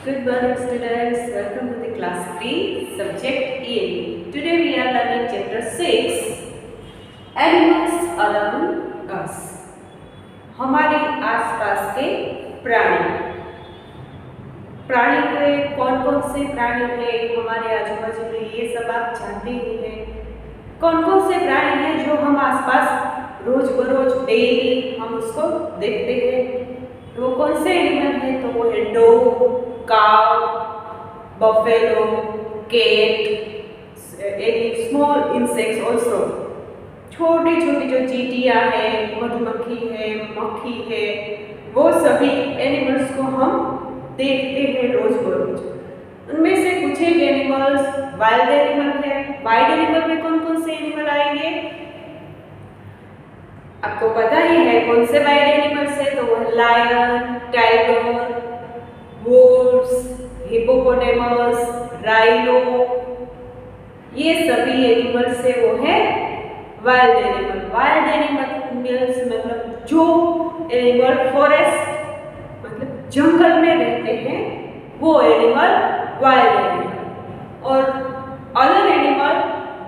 Good morning students, welcome to the class 3 subject EAE. Today we are learning chapter 6 Animals around us. हमारे आसपास के प्राणी। प्राणी के कौन कौन से प्राणी हैं हमारे आजू बाजू में, ये सब आप जानते ही हैं। कौन कौन से प्राणी हैं जो हम आसपास रोज बरोज डेली हम उसको देखते हैं। वो कौन से एनिमल हैं? तो वो है dog, cow, buffalo, cat, any small insects also. छोटी छोटी जो चींटियाँ हैं, मधुमक्खी है, मक्खी है, वो सभी एनिमल्स को हम देखते हैं रोज बरोज। उनमें से कुछ एक एनिमल्स वाइल्ड एनिमल है। वाइल्ड एनिमल में कौन कौन से एनिमल आएंगे? आपको पता ही है कौन से वाइल्ड एनिमल्स है। तो वो lion, tiger, wolves, hippopotamus, rhino, ये सभी एनिमल्स से वो है वाइल्ड एनिमल। वाइल्ड एनिमल्स मतलब जो एनिमल फॉरेस्ट मतलब जंगल में रहते हैं वो एनिमल वाइल्ड एनिमल। और अदर एनिमल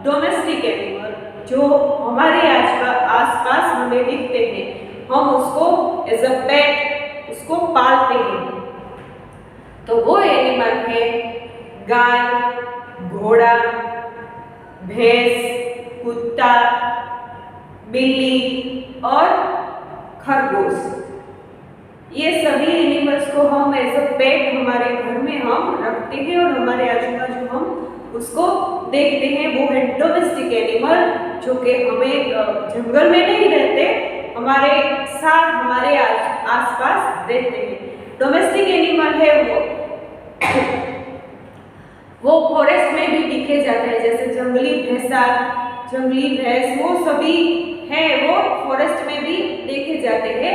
डोमेस्टिक एनिमल जो हमारे आसपास हमें दिखते हैं, हम उसको एज अ पेट उसको पालते हैं। तो वो एनिमल है गाय, घोड़ा, भैंस, कुत्ता, बिल्ली और खरगोश। ये सभी एनिमल्स को हम एज अ पेट हमारे घर में हम रखते हैं और हमारे आजू बाजू हम उसको देखते हैं। वो है डोमेस्टिक एनिमल जो कि हमें जंगल में नहीं रहते, हमारे साथ हमारे आसपास रहते हैं। डोमेस्टिक एनिमल है वो फॉरेस्ट में भी दिखे जाते हैं, जैसे जंगली भैंस, वो सभी हैं, वो फॉरेस्ट में भी देखे जाते हैं।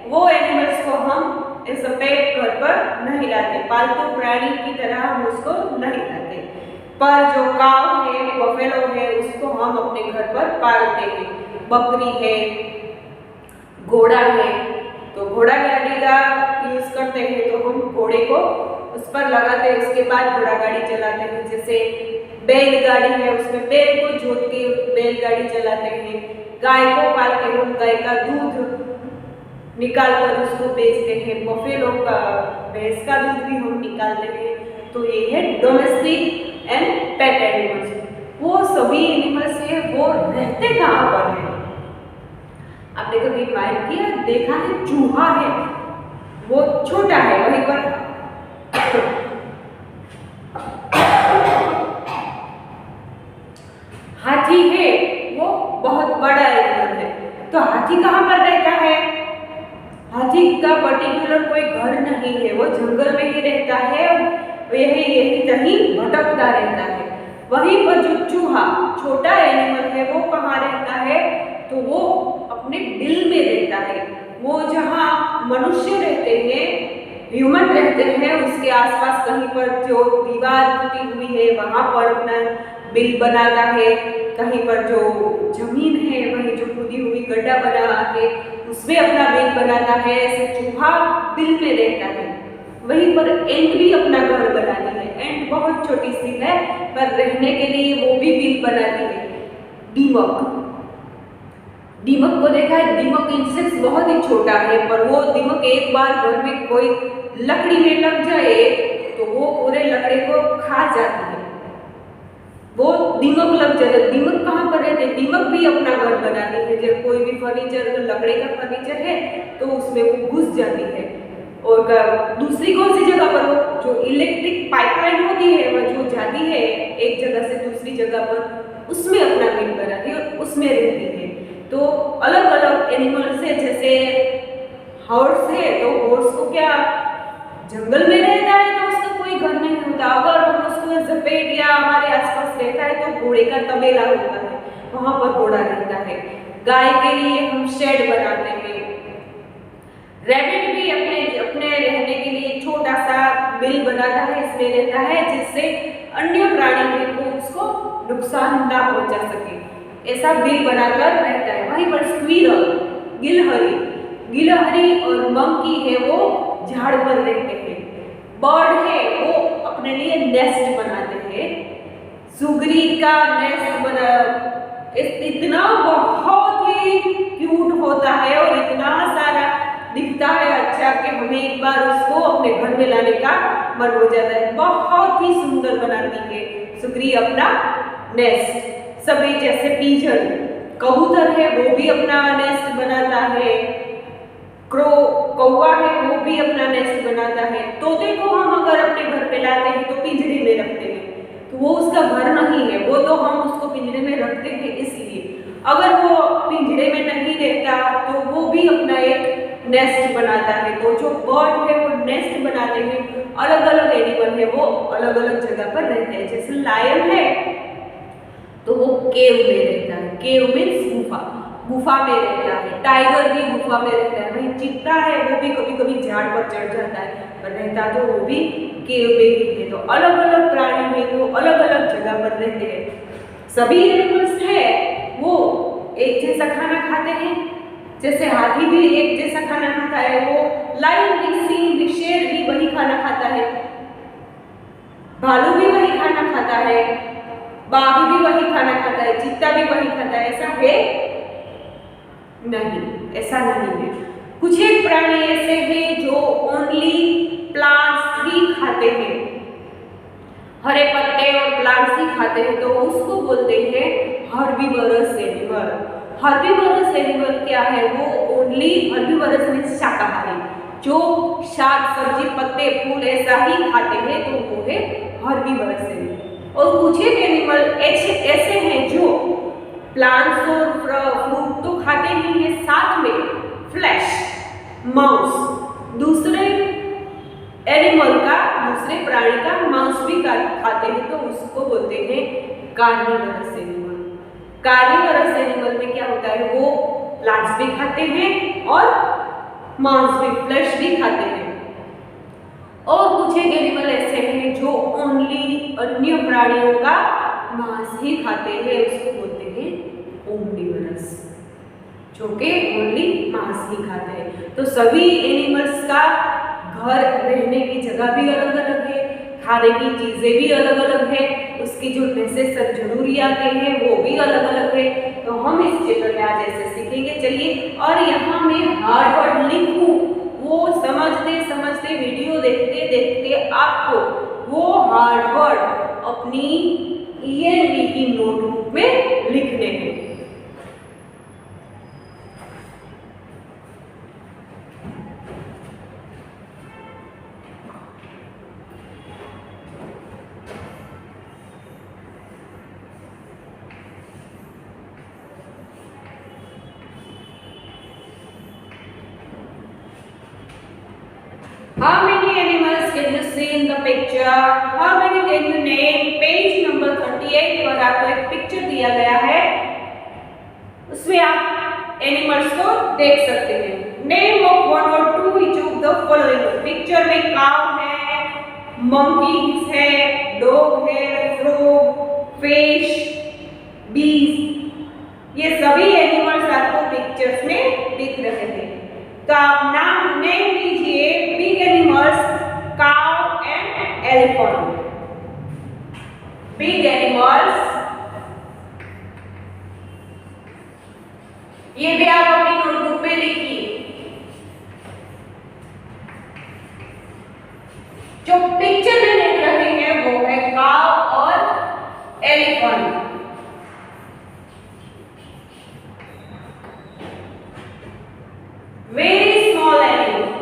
वो एनिमल्स को हम एज अ पेट घर पर नहीं लाते, पालतू प्राणी की तरह हम उसको नहीं लाते। पर जो काव है, बफेलो है, उसको हम अपने घर पर पालते हैं। बकरी है, घोड़ा है, तो घोड़ा गाड़ी का यूज करते हैं, तो हम घोड़े को उस पर लगाते हैं, उसके बाद घोड़ा गाड़ी चलाते हैं। जैसे बैलगाड़ी है, उसमें बैल को जोत के बैलगाड़ी चलाते हैं। गाय को पाल के हम गाय का दूध निकाल कर उसको बेचते हैं। बफेलो का भैंस का दूध भी हम निकालते हैं। तो ये है डोमेस्टिक एंड पेट एनिमल्स। वो सभी एनिमल्स है, वो रहते कहाँ पर है? आपने कभी माइंड किया, देखा है चूहा है, वो छोटा है, वहीं पर हाथी है, वो बहुत बड़ा एनिमल है। तो हाथी कहाँ पर रहता है? हाथी का पर्टिकुलर कोई घर नहीं है, वो जंगल में ही रहता है, यही कहीं भटकता रहता है। वहीं पर जो चूहा छोटा एनिमल है वो कहाँ रहता है? तो वो अपने दिल में रहता है। वो जहाँ मनुष्य रहते हैं, ह्यूमन रहते हैं, उसके आसपास कहीं पर जो दीवार टूटी हुई है वहाँ पर अपना बिल बनाता है। कहीं पर जो जमीन है, वहीं जो खुदी हुई गड्ढा बना है, उसमें अपना बिल बनाता है। ऐसे चूहा बिल में रहता है। वहीं पर एंट भी अपना घर बनाती है। एंट बहुत छोटी सी है, पर रहने के लिए वो भी बिल बनाती है। दीमक को देखा है? दीमक इंसेक्ट बहुत ही छोटा है, पर वो दीमक एक बार घर में कोई लकड़ी में लग जाए तो वो पूरे लकड़ी को खा जाती है। वो दीमक लग जाए। दीमक कहाँ पर रहते? दीमक भी अपना घर बनाती है। जब कोई भी फर्नीचर, लकड़ी का फर्नीचर है तो उसमें वो घुस जाती है। और दूसरी कौन सी जगह पर? वो जो इलेक्ट्रिक पाइपलाइन होती है, वह जो जाती है एक जगह से दूसरी जगह पर, उसमें अपना बिल बनाती है और उसमें रहती है। तो अलग अलग एनिमल्स है। जैसे हॉर्स है, तो हॉर्स को क्या जंगल में रहता है तो उसका कोई घर नहीं होता। अगर हम उसको जपेट या हमारे आसपास रहता है तो घोड़े का तबेला होता है, वहां पर घोड़ा रहता है। गाय के लिए हम शेड बनाते हैं। रैबिट भी अपने रहने के लिए छोटा सा बिल बनाता है, इसमें रहता है, जिससे अन्य प्राणी को उसको नुकसान ना पहुंचा सके। ऐसा बिल बनाकर रहता है। वहीं पर स्क्वीरल, गिलहरी और मंकी है, वो झाड़ पर रहते हैं। बर्ड है वो अपने लिए नेस्ट बनाते हैं। सुगरी का नेस्ट बना इतना बहुत ही क्यूट होता है और इतना सारा दिखता है अच्छा कि हमें एक बार उसको अपने घर में लाने का मन हो जाता है। बहुत ही सुंदर बनाती है सुगरी अपना नेस्ट। सभी जैसे पीजन कबूतर है वो भी अपना नेस्ट बनाता है, क्रो कौवा है वो भी अपना नेस्ट बनाता है। तोते को हम अगर अपने घर पे लाते हैं तो पिंजरे में रखते हैं, तो वो उसका घर नहीं है, वो तो हम उसको पिंजरे में रखते हैं। इसलिए अगर वो पिंजरे में नहीं रहता तो वो भी अपना एक नेस्ट बनाता है। तो जो बर्ड है वो नेस्ट बनाते हैं, अलग अलग एनिमल है वो अलग अलग जगह पर रहते हैं। जैसे लायन है तो वो केव में रहता है, केव मीन्स गुफा, गुफा में रहता है। टाइगर भी गुफा में रहता है। वही चीता है वो भी कभी कभी झाड़ पर चढ़ जाता है, पर रहता तो वो भी केव में ही है। तो अलग अलग प्राणी है वो अलग अलग जगह पर रहते हैं। सभी एनिमल्स है वो एक जैसा खाना खाते हैं। जैसे हाथी भी एक जैसा खाना खाता है, वो लायन भी, सिंह भी, शेर भी वही खाना खाता है, भालू भी वही खाना खाता है, बाघ भी वही खाना खाता है, चीता भी वही खाता है। ऐसा है नहीं, ऐसा नहीं है। कुछ एक प्राणी ऐसे हैं जो ओनली प्लांट्स ही खाते हैं, हरे पत्ते और प्लांट्स ही खाते हैं, तो उसको बोलते हैं हर्बीवरस एनिमल। हर्बीवरस एनिमल क्या है? वो ओनली हर्बीवरस मीन्स शाकाहारी, जो शाक सब्जी पत्ते फूल ऐसा ही खाते हैं, तो वो है हर्बीवरस एनिमल। और कुछ एक एनिमल ऐसे हैं जो प्लांट्स और फ्रूट तो खाते ही हैं, साथ में फ्लैश मांस दूसरे एनिमल का, दूसरे प्राणी का मांस भी खाते हैं, तो उसको बोलते हैं कार्निवरस एनिमल। कार्निवरस एनिमल में क्या होता है? वो प्लांट्स भी खाते हैं और मांस भी, फ्लैश भी खाते हैं। और कुछ एक एनिमल ऐसे हैं जो ओनली अन्य प्राणियों का मांस ही खाते हैं, उसको बोलते हैं ओमनिवरस, जो कि ओनली मांस ही खाते हैं। तो सभी एनिमल्स का घर, रहने की जगह भी अलग अलग है, खाने की चीजें भी अलग अलग है, उसकी जो नेसेसरी जरूरियातें हैं वो भी अलग अलग है। तो हम इस चित्र में आज ऐसे सीखेंगे। चलिए, और यहाँ मैं हार्ड वर्ड लिखूं, वो समझते समझते वीडियो देखते देखते आपको वो हार्ड वर्ड अपनी ENV की नोटबुक में लिखने हैं। How many animals can you see in the picture? How many can you name? Page number 38 पर आपको एक पिक्चर दिया गया है, उसमें आप एनिमल्स को देख सकते हैं। नेम ऑफ वन और two each of the following. Picture में काउ है, मंकीज है, डॉग है, फ्रॉग, फिश, बीज, ये सभी एनिमल्स आपको पिक्चर्स में दिख रहे हैं। तो आप नाम नेम लीजिए big animals, cow and elephant. Big animals, ये भी आप अपनी नोटबुक में लिखिए। जो पिक्चर में देख रहे हैं वो है काउ और एलिफेंट। Very small animal.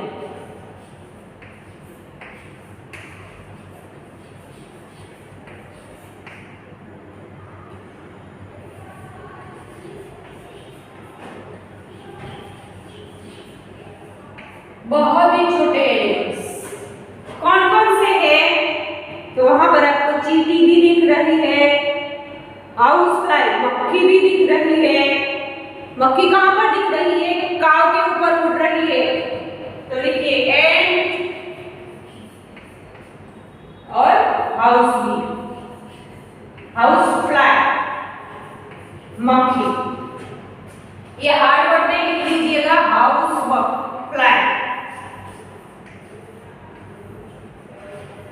बहुत ही छोटे एनिमल्स। कौन कौन से हैं? तो वहां पर आपको चींटी भी दिख रही है, हाउस फ्लाई मक्खी भी दिख रही है। मक्खी कहां पर दिख रही है? काव के ऊपर उड़ रही है, तो लिखिए एंट और हाउस भी, हाउस फ्लाई मक्खी। ये हार्ड वर्ड में लिख लीजिएगा, हाउस फ्लाई।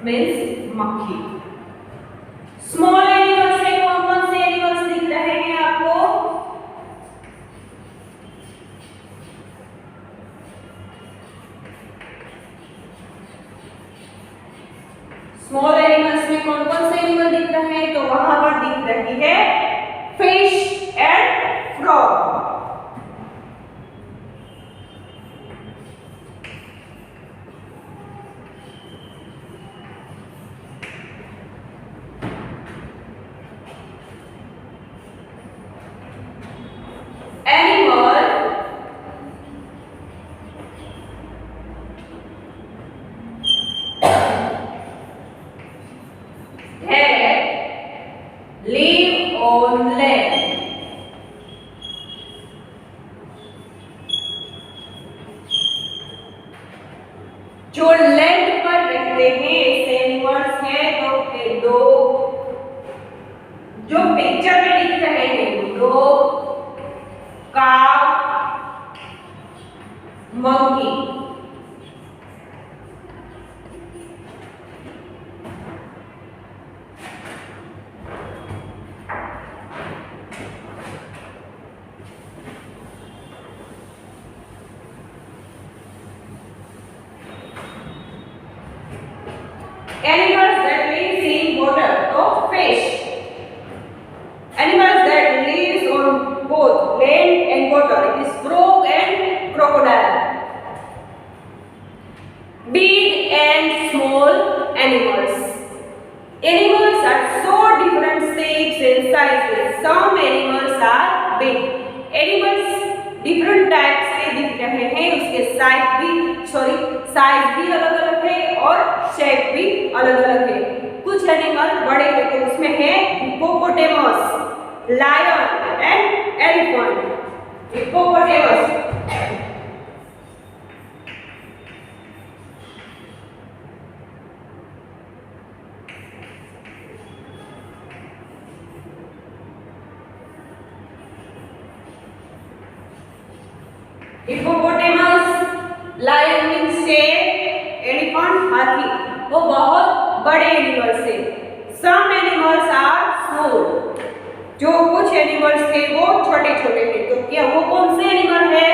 मीन्स मक्खी। स्मॉल एनिमल्स में कौन कौन से एनिमल्स दिख रहे हैं आपको? स्मॉल एनिमल्स में कौन कौन से एनिमल दिख रहे हैं? तो वहां पर दिख रही है fish and frog. Live on land. जो लैंड पर रहते हैं ऐसे एनिमल्स हैं तो दो जो पिक्चर में दिख रहे हैं, दो काव, monkey. Animals that live in water, so fish. Animals that live on both land and water, it is frog and crocodile. Big and small animals. Animals are so different shapes and sizes. Some animals are big. Animals different types के दिख रहे हैं, उसके size भी अलग अलग है और शेप भी अलग अलग है। कुछ एनिमल बड़े हैं तो उसमें है hippopotamus, lion and elephant. Hippopotamus lion means शेर, एलिफेंट हाथी, वो बहुत बड़े एनिमल्स है। सम एनिमल्स आर स्मॉल, जो कुछ एनिमल्स थे वो छोटे छोटे थे। तो क्या वो कौन से एनिमल है?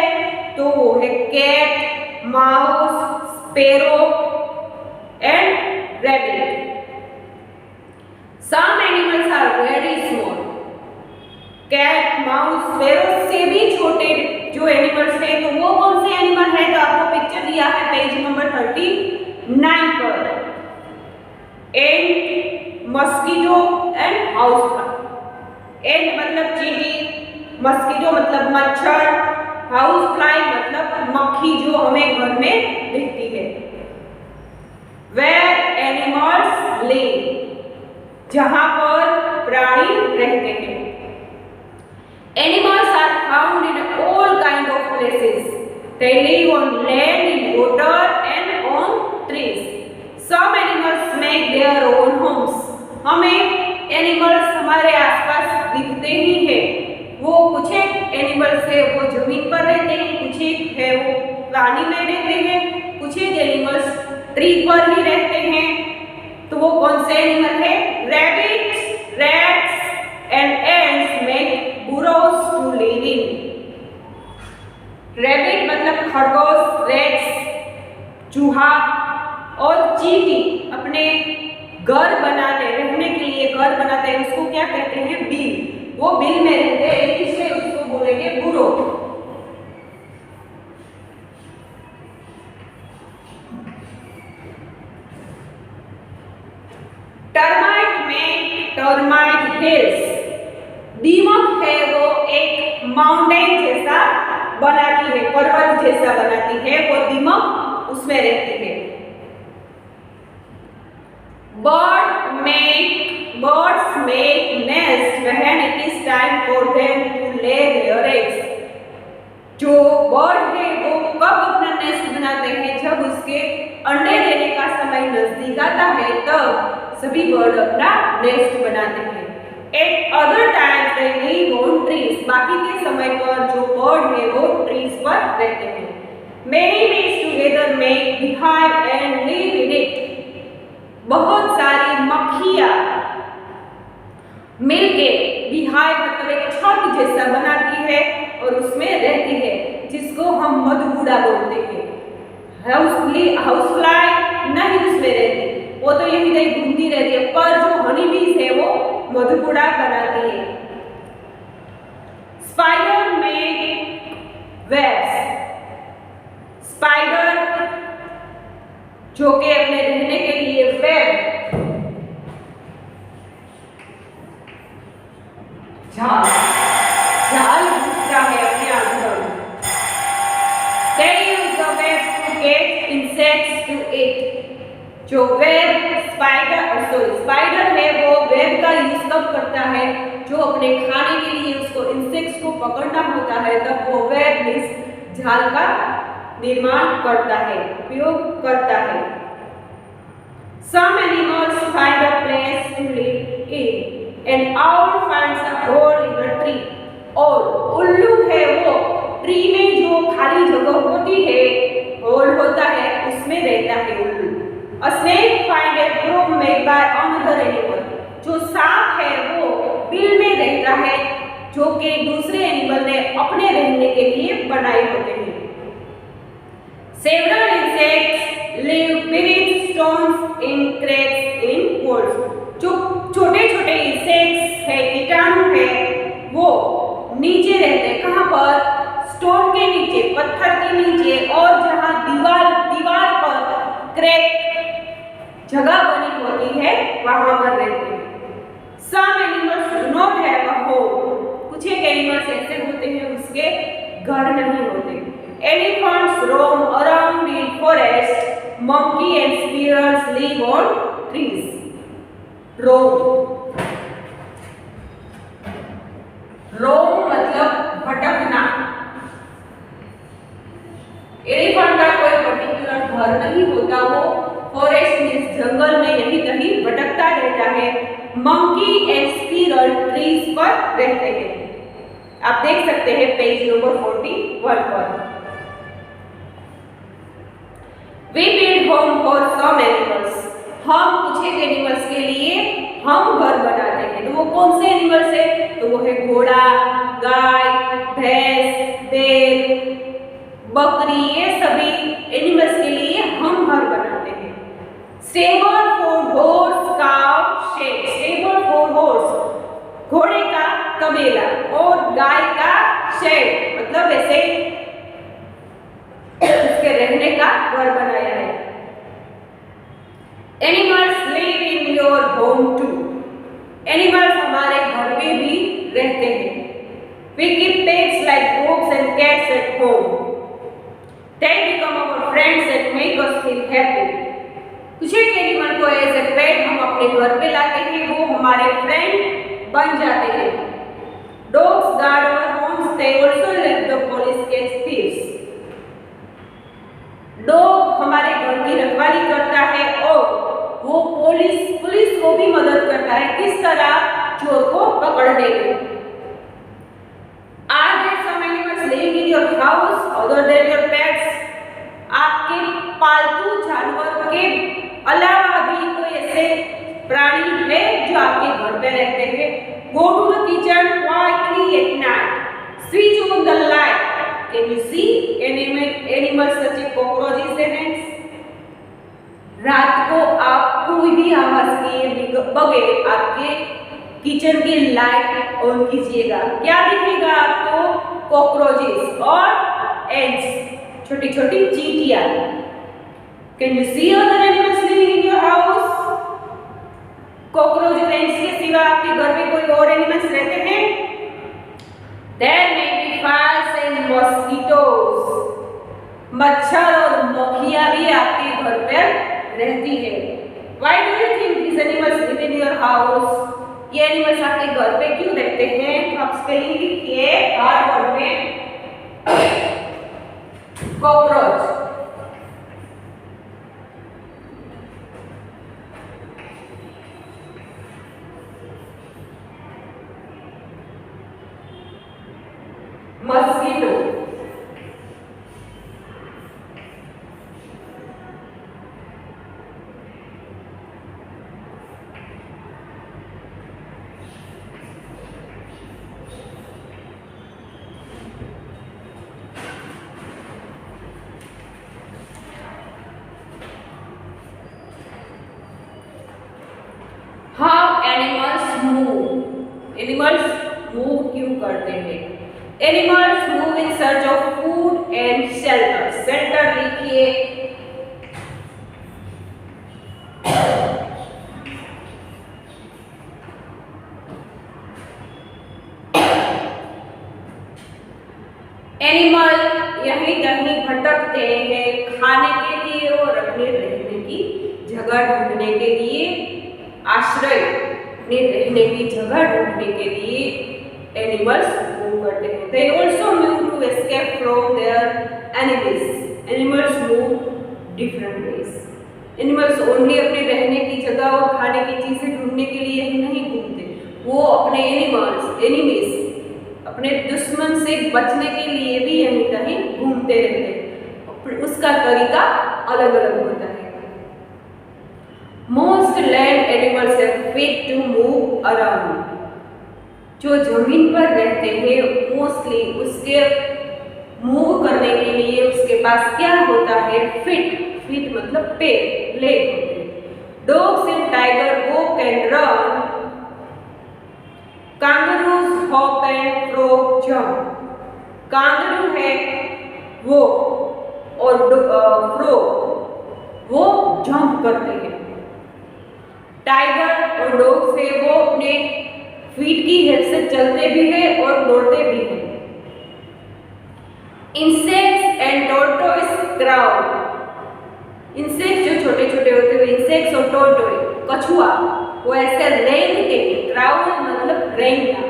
तो वो है cat, mouse, sparrow and rabbit. Some animals are very small. Cat, mouse, sparrow से भी छोटे जो एनिमल्स है तो वो कौन से एनिमल है? तो आपको पिक्चर दिया है पेज नंबर 39 पर। एंट, मस्कीटो एंड हाउस फ्लाई। एंट मतलब चींटी, मस्कीटो मतलब मच्छर, हाउस फ्लाई मतलब मक्खी जो हमें घर में दिखती है। वेयर एनिमल्स लिव, जहां पर प्राणी रहते हैं। Animals are found in all kind of places. They live on land, in water and on trees. Some animals make their own homes. हमें एनिमल्स हमारे आसपास दिखते ही हैं। वो कुछ एक एनिमल्स है वो जमीन पर रहते हैं, कुछ एक है वो पानी में रहते हैं, कुछ एक एनिमल्स ट्री पर ही रहते हैं। तो वो कौन से एनिमल है? Rabbits, rats and ends make burrows to live in. Rabbit मतलब खरगोश, रैट्स चूहा और चींटी अपने घर बनाने रहने के लिए घर बनाते हैं, उसको क्या कहते हैं? बिल। वो बिल में रहते हैं इसलिए उसको बोलेंगे बुरो। टर्माइट में टर्माइट हिल्स। दीमक है वो एक माउंटेन जैसा बनाती है, पर्वत जैसा बनाती है, वो दीमक उसमें रहती है। Birds make nest when it is time for them to lay their eggs. जो बर्ड है वो कब अपना नेस्ट बनाते हैं? जब उसके अंडे देने का समय नजदीक आता है तब सभी बर्ड अपना नेस्ट बनाते हैं। At other times they live on trees. बाकी के समय पर जो बर्ड है वो ट्रीज पर रहते हैं। Many bees together make beehive and live in it. बहुत सारी मक्खियाँ मिलके बिहार मतलब एक छत जैसा बनाती है और उसमें रहती है, जिसको हम मधुगुड़ा बोलते हैं। हाउस फ्लाई नहीं उसमें रहती, वो तो यही कहीं घूमती रहती है, पर जो हनी बीज है वो मधुगुड़ा बनाती है। स्पाइडर में वेब्स, स्पाइडर जो कि अपने रहने के लिए वेब जाल दूसरा है अपने आंगन। They use the web to get insects to eat। जो वेब स्पाइडर है वो वेब का यूज कब करता है, जो अपने खाने के लिए उसको इंसेक्ट्स को पकड़ना होता है, तब वो वेब मीन्स जाल का निर्माण करता है, उपयोग करता है। Some animals find a place to live in। An owl finds a hole in a tree। और उल्लू है वो ट्री में जो खाली जगह होती है, होल होता है, उसमें रहता है उल्लू। A snake finds a broom made by another animal। जो सांप है वो बिल में रहता है, जो कि दूसरे एनिमल ने अपने रहने के लिए बनाए होते हैं। Several insects live beneath stones in cracks in walls। जो छोटे छोटे इंसेक्ट्स है, कीटाणु है, वो नीचे रहते हैं। कहाँ पर? स्टोन के नीचे, पत्थर के नीचे, और जहाँ दीवार पर क्रैक जगह बनी होती है वहां पर रहते हैं। Some animals do not have a home। कुछ एक एनिमल्स ऐसे होते हैं उसके घर नहीं होते। Elephants roam around in forest। Monkey and squirrels live on trees। रोम मतलब भटकना। एलिफेंट का कोई पर्टिकुलर घर नहीं होता, वो फॉरेस्ट मींस जंगल में यहीं कहीं भटकता रहता है। मंकी एंड स्क्विरल ट्रीज पर रहते हैं। आप देख सकते हैं पेज नंबर 41 पर। We build home for some animals। हम कुछ एक एनिमल्स के लिए हम घर बनाते हैं। तो वो कौन से एनिमल्स है? तो वो है घोड़ा, गाय, भैंस, बैल, बकरी, ये सभी एनिमल्स के लिए हम घर बनाते हैं। Stable for horse, cow, shed. Stable for horse घोड़े का तबेला, और गाय का शेड मतलब ऐसे उसके रहने का घर बनाया है। Animals live in your home too। Animals हमारे घर में भी रहते हैं। We keep pets like dogs and cats at home। They become our friends and make us feel happy। कुछ एक एनिमल को एज ए पेट हम अपने घर पे लाते हैं, वो हमारे फ्रेंड बन जाते हैं। Dogs guard our homes। They also let the police catch thieves। Dog हमारे घर की रखवाली करता है और वो पुलिस को भी मदद करता है, किस तरह? चोर को पकड़ने में। Are there some animals living in your house other than your pets? आपके पालतू जानवर के अलावा भी कोई ऐसे प्राणी है जो आपके घर पे रहते हैं? Go to the kitchen quietly at night। Switch on the light। Can you see animals such as cockroaches and ants? रात को आप कोई भी आवाज किए बगैर आपके किचन की लाइट ऑन कीजिएगा। क्या दिखेगा आपको? कॉकरोचेस और एंट्स, छोटी छोटी चींटियां। Can you see other animals living in your house? Cockroach और एंट्स के सिवा आपके घर में कोई और एनिमल्स रहते हैं? There may be flies and mosquitoes। मच्छर और मक्खियां भी आपके घर पर रहती है। Why do you think these animals live in your house? ये एनिमल्स आपके घर पे क्यों रहते हैं? तो आप स्पेलिंग लिखिए हर वर्ड में। Cockroach, mosquito, animals move in search of food and shelter. Shelter लिखिए, एनिमल यहीं कहीं भटकते हैं खाने के लिए और अपने रहने की जगह ढूंढने के लिए, आश्रय, अपने रहने की जगह ढूंढने के लिए एनिमल्स मूव करते हैं। They also move to escape from their enemies. Animals move different ways. Animals only अपने रहने की जगह और खाने की चीजें ढूंढने के लिए ही नहीं घूमते, वो अपने एनिमीज, अपने दुश्मन से बचने के लिए भी यहीं कहीं घूमते रहते हैं। उसका तरीका अलग अलग होता है। Most land animals have feet to move around. जो जमीन पर रहते हैं मोस्टली उसके मूव करने के लिए उसके पास क्या होता है, फीट। फीट मतलब पैर, लेग होते हैं। Dogs and tiger walk and run. Kangaroos hop and frog jump. Kangaroo है वो और फ्रॉग वो जंप करते हैं। टाइगर और डॉग से वो अपने फीट की हेल्प से चलते भी हैं और दौड़ते भी हैं। Insects and tortoise crowd. Insects जो छोटे छोटे होते हैं इंसेक्ट्स और टॉर्टोइस, कछुआ, वो ऐसे रेंगते हैं। क्राउड मतलब रेंगना।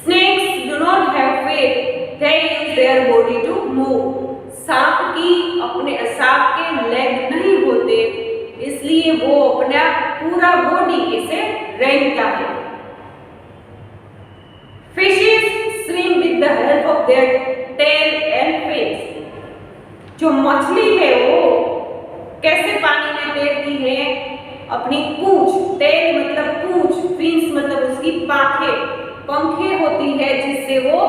Snakes do not have feet, they use their body to move. सांप के लेग नहीं होते, इसलिए वो अपना पूरा बॉडी ऐसे रेंगता है। Fishes swim with the help of their tail and fins. जो मछली है वो कैसे पानी में तैरती है, अपनी पूंछ, टेल मतलब पूंछ, फिन्स मतलब उसकी पंखें होती है जिससे वो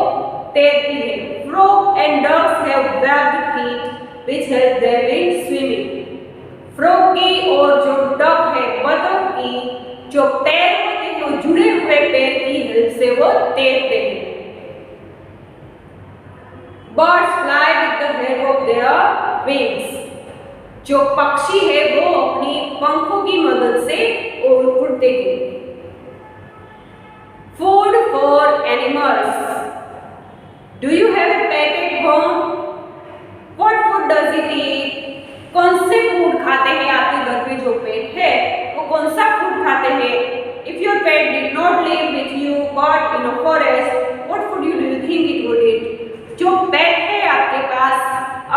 तैरती है। Frog and ducks have webbed feet which help them in swimming. Frog की और जो डक है बतख की जो पैर होते हैं वो जुड़े हुए पैर की हेल्प से वो तैरते हैं। Birds fly with the help of their wings. जो पक्षी है वो अपनी पंखों की मदद से उड़ते हैं। Food for animals. Do you have a pet at home? What food does it ईट? कौन से फूड खाते हैं आपके घर पे जो पेट है वो कौन सा फूड खाते हैं? If your pet did not live with you but in a forest, what food do you think it would eat? जो पेट है आपके पास,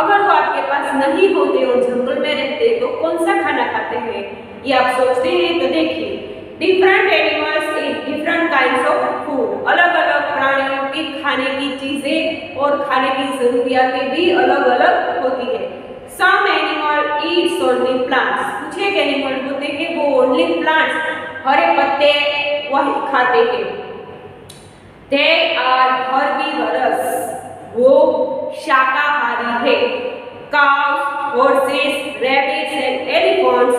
अगर वो आपके पास नहीं होते और जंगल में रहते तो कौन सा खाना खाते हैं? ये आप सोचते हैं तो देखिए, different animals eat different kinds of food. अलग अलग प्राणियों की खाने की चीजें और खाने की जरूरियातें भी अलग अलग होती है। Some animal eats only plants. कुछ एक एनिमल होते हैं वो ओनली प्लांट्स, हरे पत्ते वही खाते हैं। They are herbivorous. वो शाकाहारी है। Cows, horses, rabbits and elephants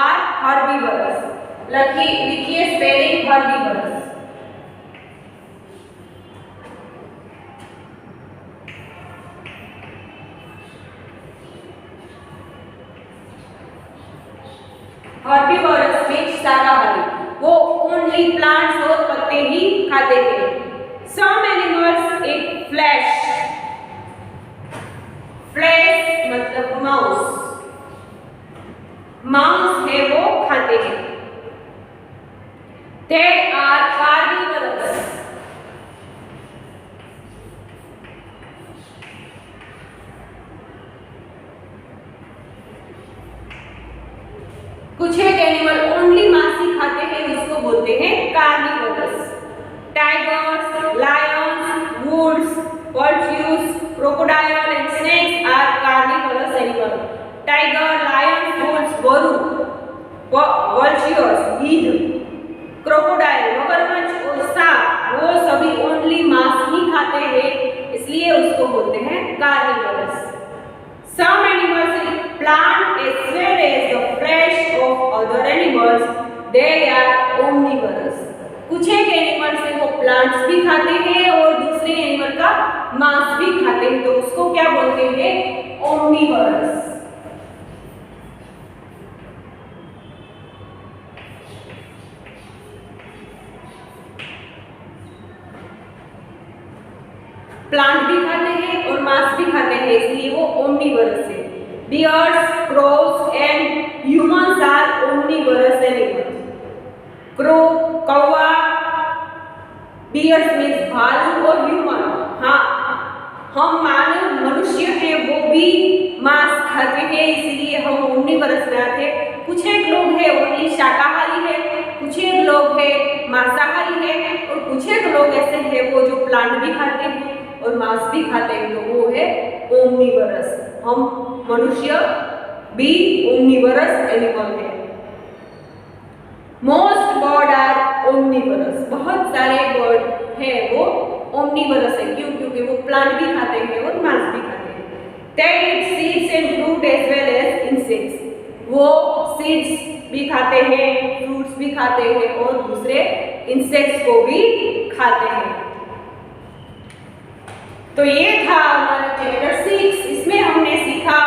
are herbivorous. लिखिए स्पेलिंग herbivorous। herbivorous मीन्स शाकाहारी, वो ओनली प्लांट्स और पत्ते ही खाते हैं। Some animals eat flesh। Flesh मतलब माउस, माउस है वो खाते हैं। They are carnivorous. कुछ एक एनिमल ओनली मांस ही खाते हैं, उसको बोलते हैं carnivorous. Tigers, Lions, Wolves, vultures, crocodile and snakes are carnivorous animals. Tiger, lion, wolves, boru, vultures, गिद्ध, crocodile, मगरमच्छ और सांप वो सभी ओनली मांस ही खाते हैं, इसलिए उसको बोलते हैं carnivorous. Some animals eat plant as well as the flesh of other animals. They are omnivorous. कुछ एक एनिमल्स है वो प्लांट्स भी खाते हैं और दूसरे एनिमल का मांस भी खाते हैं, तो उसको क्या बोलते हैं? ओमनीवरस। प्लांट भी खाते हैं और मांस भी खाते हैं, इसलिए वो ओमनीवरस है। Bears, crows and humans are omnivorous animals. Crow कौवा, बियर्स मीन्स भालू और ह्यूमन, हाँ हम मानव मनुष्य हैं वो भी मांस खाते हैं, इसलिए हम ओमनीवरस में आते हैं। कुछ एक लोग हैं ओनली शाकाहारी है, कुछ एक लोग हैं मांसाहारी है, और कुछ एक लोग ऐसे हैं वो जो प्लांट भी खाते हैं और मांस भी खाते हैं, तो वो है ओमनीवरस। हम मनुष्य भी ओमनीवरस एनिमल है। मोस्ट बर्ड आर ओमनीवरस, बहुत सारे बर्ड है वो ओमनीवरस है। क्यों? क्योंकि वो प्लांट भी खाते हैं और मांस भी खाते हैं। They eat seeds and fruit as well as insects. वो सीड्स भी खाते हैं, फ्रूट्स भी खाते हैं और दूसरे इंसेक्ट्स को भी खाते हैं। तो ये था हमारा चैप्टर 6। इसमें हमने सीखा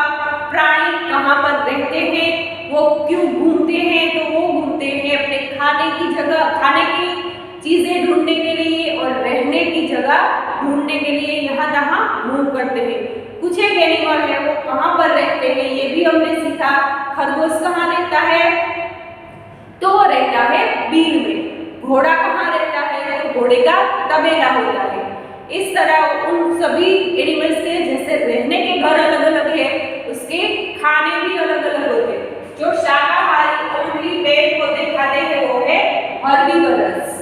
प्राणी कहाँ पर रहते हैं, वो क्यों घूमते हैं। तो वो घूमते हैं अपने खाने की जगह, खाने की चीजें ढूंढने के लिए और रहने की जगह ढूंढने के लिए यहाँ तहाँ मूव करते हैं। कुछ एक एनिमल है वो कहाँ पर रहते हैं ये भी हमने सीखा। खरगोश कहाँ रहता है? तो वो रहता है बील में। घोड़ा कहाँ रहता है? तो घोड़े का तबेला होता है। इस तरह उन सभी एनिमल्स के जैसे रहने के घर अलग अलग है, उसके खाने भी अलग अलग होते हैं। जो शाकाहारी ओनली पेड़ पौधे खाते हैं वो है हर्बीवरस,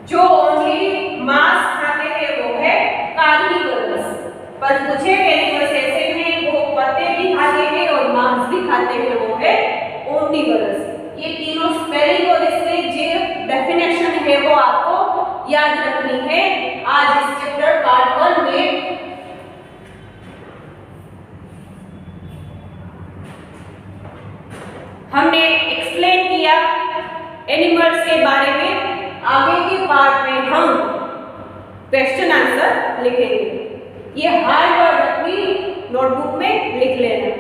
जो ओनली मांस खाते हैं वो है कार्निवरस। पर कुछ एक एनिमल्स ऐसे हैं वो पत्ते भी खाते हैं और मांस भी खाते हैं, वो है ओमनीवरस। ये तीनों स्पेलिंग और इसके जो डेफिनेशन है वो आपको याद रखनी है आज इस चैप्टर पार्ट 1 में। हमने एक्सप्लेन किया एनिमल्स के बारे में। आगे के पार्ट में हम क्वेश्चन आंसर लिखेंगे। ये हार्ड वर्ड अपनी नोटबुक में लिख लेना।